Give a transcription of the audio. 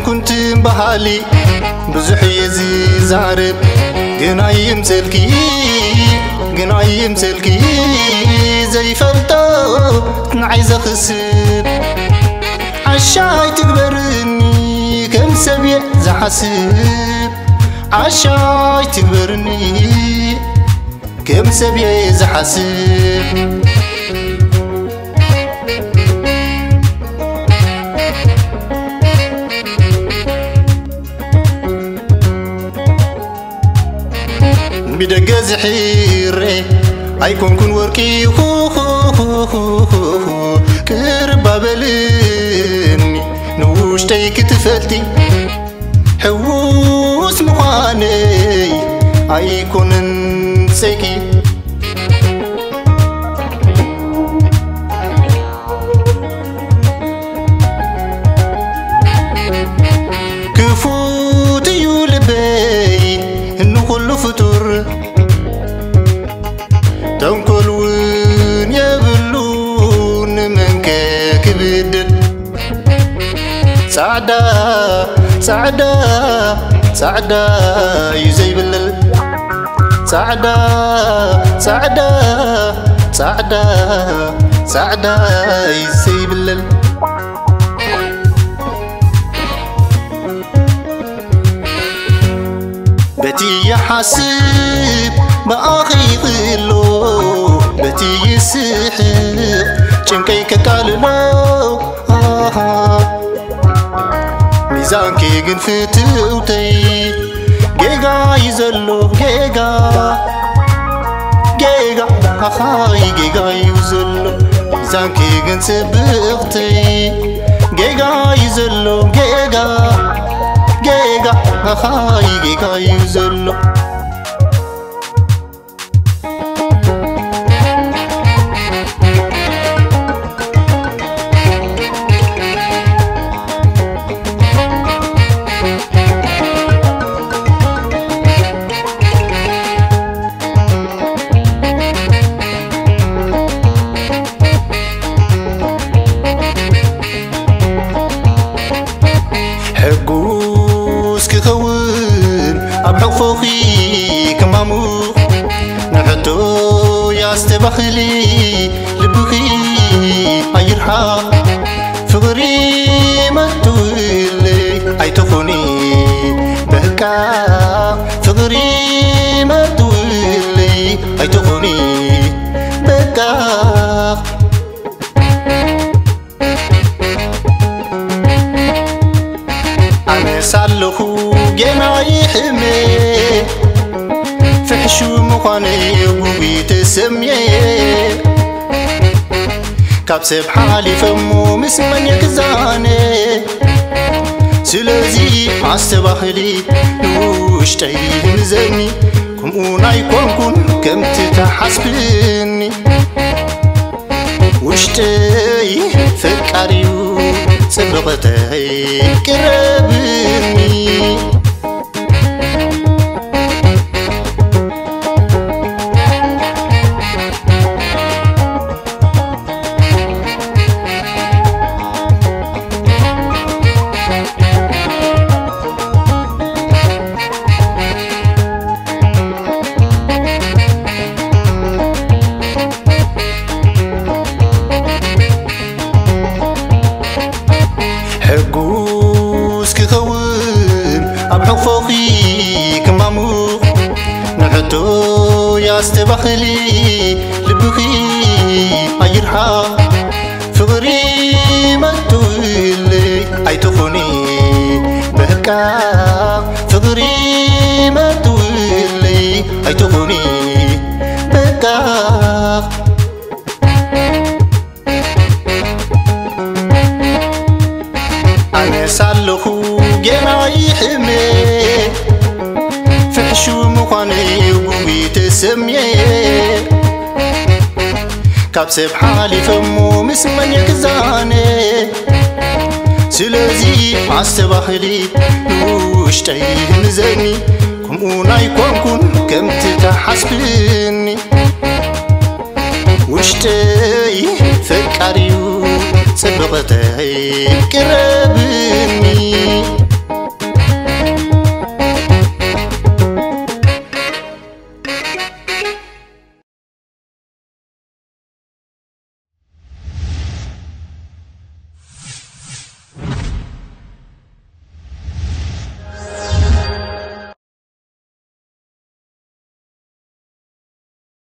كنت بحالي بزحي زي زعرب قنايم سلكي زي فلتو تنعيز خسب عشاي تكبرني كم سبيع زحسب عشاي تكبرني كم سبيع زحسب بدقز حيري أيكون كن وركي كربا بلني نوش تيك تفلتي حوس مخاني أيكون نسيكي كفوتي يولبي إنه كله فتور تنقلون يبلون من كبد سعدا يزي بلل سعدا يزي بلل بتي يحاسب بآخي ظلو بتي يسحق جنكي كقاللو ميزان كي قنفتوتي جيغا يزلو جيغا أخاي جيغا يزلو ميزان كي قنسبغتي جيغا يزلو جيغا أخاي جيغا يزلو حقوس كخون أبحو فوقي كمامو نحتو ياستبخلي لبخي أيرحا فغري متولي أي تخوني بهكا فغري متولي أي تخوني بهكا سالخو جناي حمي فحشو مخاني وبيتسمي كابسب حالي فمو مسمن يكزاني سلازي عستبخلي نوشتي مزني كمونا يكون كم تتحسبني وشتي فكاريو سبقتي كربني حقوس كخون أبحو فوقي كمامو نحتو ياستبخلي لبخي أيرحا فغري متولي أي تخوني بهكا فغري متولي أي تخوني بهكا سالخو جناي حمي فحشو مخاني وبيتسمي كابسب حالي فمو مسمن يكزاني سلازي عستبخلي نوشتي مزني كمونا يكونكن كم تتحسبني وشتي فكاريو سبقتي كرا